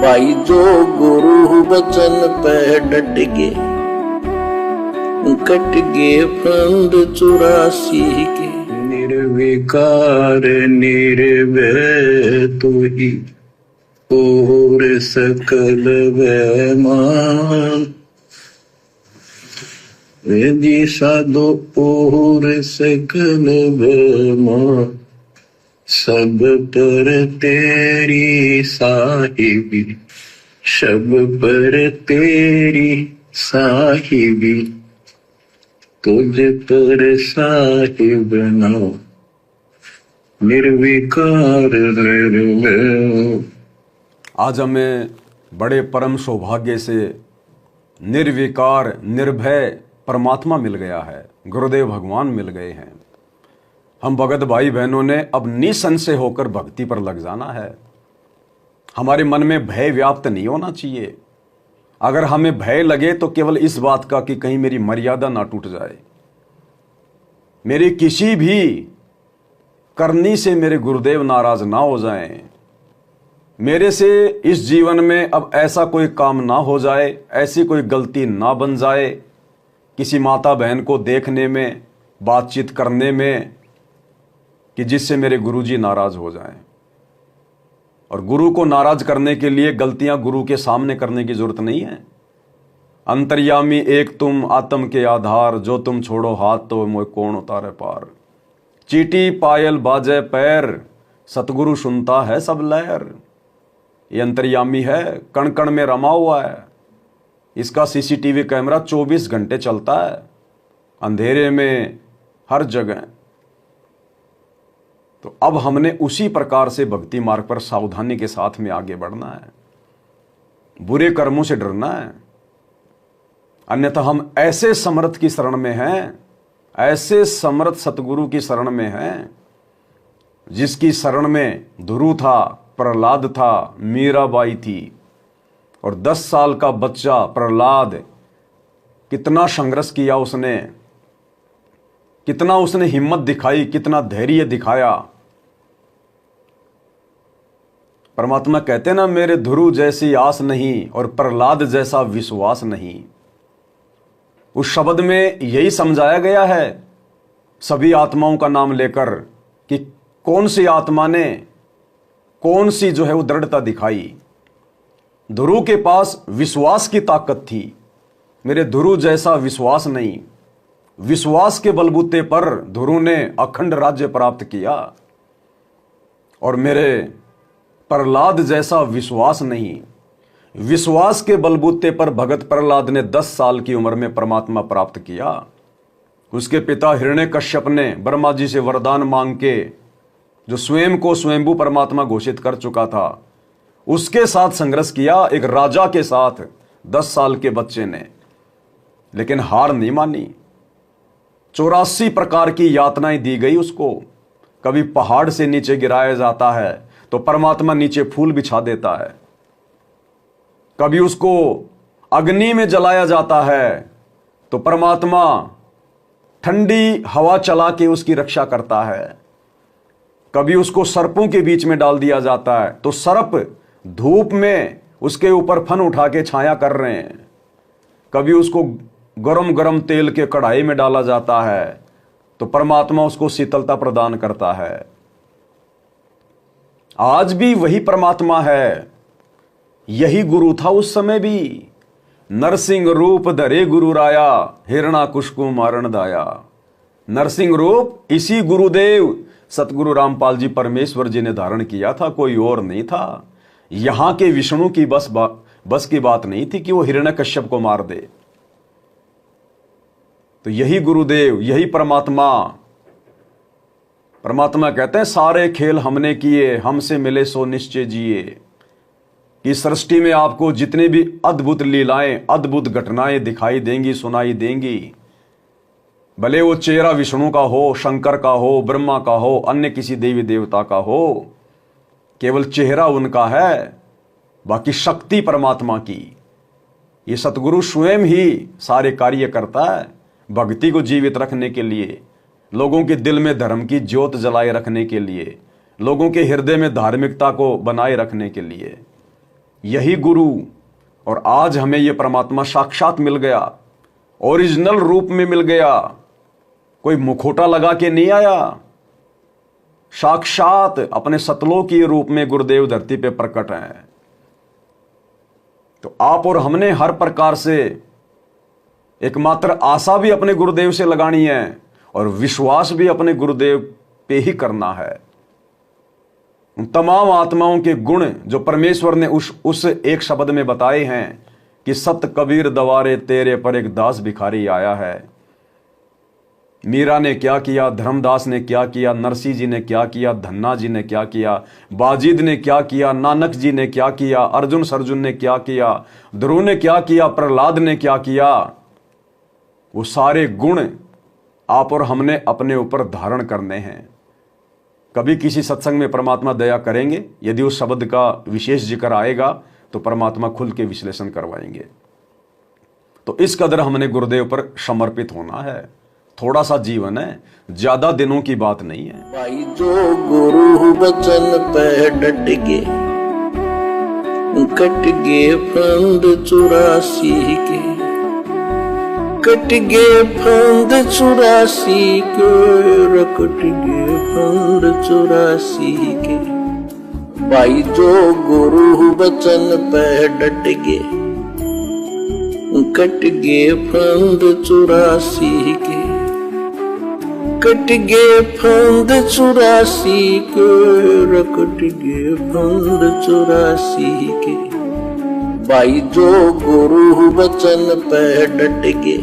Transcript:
भाई जो गुरु वचन पे डट गे, कट गे फंद 84 के। निर्विकार निर्भय तू ही और सकल वैमान, वेदी साधो और सकल वैमान। सब पर तेरी साहिबी, सब पर तेरी साहिबी, तुझ पर साहिब नाम, निर्विकार निर्भय। आज हमें बड़े परम सौभाग्य से निर्विकार निर्भय परमात्मा मिल गया है, गुरुदेव भगवान मिल गए हैं। हम भगत भाई बहनों ने अब निसंशय होकर भक्ति पर लग जाना है। हमारे मन में भय व्याप्त नहीं होना चाहिए। अगर हमें भय लगे तो केवल इस बात का कि कहीं मेरी मर्यादा ना टूट जाए, मेरी किसी भी करनी से मेरे गुरुदेव नाराज ना हो जाएं, मेरे से इस जीवन में अब ऐसा कोई काम ना हो जाए, ऐसी कोई गलती ना बन जाए किसी माता बहन को देखने में, बातचीत करने में, कि जिससे मेरे गुरुजी नाराज हो जाएं। और गुरु को नाराज करने के लिए गलतियां गुरु के सामने करने की जरूरत नहीं है। अंतर्यामी एक तुम आत्म के आधार, जो तुम छोड़ो हाथ तो मोह कौन उतारे पार। चीटी पायल बाजे पैर, सतगुरु सुनता है सब लहर। ये अंतर्यामी है, कण कण में रमा हुआ है। इसका सीसीटीवी कैमरा 24 घंटे चलता है, अंधेरे में हर जगह। तो अब हमने उसी प्रकार से भक्ति मार्ग पर सावधानी के साथ में आगे बढ़ना है, बुरे कर्मों से डरना है। अन्यथा हम ऐसे समर्थ की शरण में हैं, ऐसे समर्थ सतगुरु की शरण में हैं, जिसकी शरण में ध्रुव था, प्रहलाद था, मीराबाई थी। और 10 साल का बच्चा प्रहलाद, कितना संघर्ष किया उसने, कितना उसने हिम्मत दिखाई, कितना धैर्य दिखाया। परमात्मा कहते ना, मेरे ध्रुव जैसी आस नहीं और प्रहलाद जैसा विश्वास नहीं। उस शब्द में यही समझाया गया है सभी आत्माओं का नाम लेकर कि कौन सी आत्मा ने कौन सी जो है वो दृढ़ता दिखाई। ध्रुव के पास विश्वास की ताकत थी, मेरे ध्रुव जैसा विश्वास नहीं। विश्वास के बलबूते पर ध्रुव ने अखंड राज्य प्राप्त किया, और मेरे प्रहलाद जैसा विश्वास नहीं। विश्वास के बलबूते पर भगत प्रहलाद ने 10 साल की उम्र में परमात्मा प्राप्त किया। उसके पिता हिरण्यकश्यप ने ब्रह्मा जी से वरदान मांग के, जो स्वयं को स्वयंभू परमात्मा घोषित कर चुका था, उसके साथ संघर्ष किया, एक राजा के साथ 10 साल के बच्चे ने, लेकिन हार नहीं मानी। 84 प्रकार की यातनाएं दी गई उसको। कभी पहाड़ से नीचे गिराया जाता है तो परमात्मा नीचे फूल बिछा देता है, कभी उसको अग्नि में जलाया जाता है तो परमात्मा ठंडी हवा चला के उसकी रक्षा करता है, कभी उसको सर्पों के बीच में डाल दिया जाता है तो सर्प धूप में उसके ऊपर फन उठा के छाया कर रहे हैं, कभी उसको गरम गरम तेल के कढ़ाई में डाला जाता है तो परमात्मा उसको शीतलता प्रदान करता है। आज भी वही परमात्मा है, यही गुरु था उस समय भी। नरसिंह रूप धरे गुरु राया, हिरणाकुश को मारण दाया। नरसिंह रूप इसी गुरुदेव सतगुरु रामपाल जी परमेश्वर जी ने धारण किया था, कोई और नहीं था। यहां के विष्णु की बस की बात नहीं थी कि वो हिरण्यकश्यप को मार दे। तो यही गुरुदेव, यही परमात्मा। परमात्मा कहते हैं, सारे खेल हमने किए, हमसे मिले सो निश्चय जिए। कि सृष्टि में आपको जितने भी अद्भुत लीलाएं, अद्भुत घटनाएं दिखाई देंगी, सुनाई देंगी, भले वो चेहरा विष्णु का हो, शंकर का हो, ब्रह्मा का हो, अन्य किसी देवी देवता का हो, केवल चेहरा उनका है, बाकी शक्ति परमात्मा की। ये सतगुरु स्वयं ही सारे कार्य करता है भक्ति को जीवित रखने के लिए, लोगों के दिल में धर्म की ज्योत जलाए रखने के लिए, लोगों के हृदय में धार्मिकता को बनाए रखने के लिए। यही गुरु, और आज हमें यह परमात्मा साक्षात मिल गया, ओरिजिनल रूप में मिल गया, कोई मुखौटा लगा के नहीं आया। साक्षात अपने सतलोकीय रूप में गुरुदेव धरती पे प्रकट हैं। तो आप और हमने हर प्रकार से एकमात्र आशा भी अपने गुरुदेव से लगानी है और विश्वास भी अपने गुरुदेव पे ही करना है। उन तमाम आत्माओं के गुण जो परमेश्वर ने उस एक शब्द में बताए हैं कि सत कबीर दवारे तेरे पर एक दास भिखारी आया है। मीरा ने क्या किया, धर्मदास ने क्या किया, नरसिंह जी ने क्या किया, धन्ना जी ने क्या किया, बाजिद ने क्या किया, नानक जी ने क्या किया, अर्जुन सरजुन ने क्या किया, ध्रुव ने क्या किया, प्रहलाद ने क्या किया। वो सारे गुण आप और हमने अपने ऊपर धारण करने हैं। कभी किसी सत्संग में परमात्मा दया करेंगे, यदि उस शब्द का विशेष जिक्र आएगा तो परमात्मा खुल के विश्लेषण करवाएंगे। तो इस कदर हमने गुरुदेव पर समर्पित होना है। थोड़ा सा जीवन है, ज्यादा दिनों की बात नहीं है। भाई जो गुरु वचन पे डट गे, कट गे फंद 84 के, कट गे फंद 84 के, कट गे फंद 84 के। भाई जो गुरु वचन पे डट गे, कट गे फंद 84 के, कट गे फंद 84 के, कट गे फंद 84 के। भाई जो गुरु वचन पे डट गे,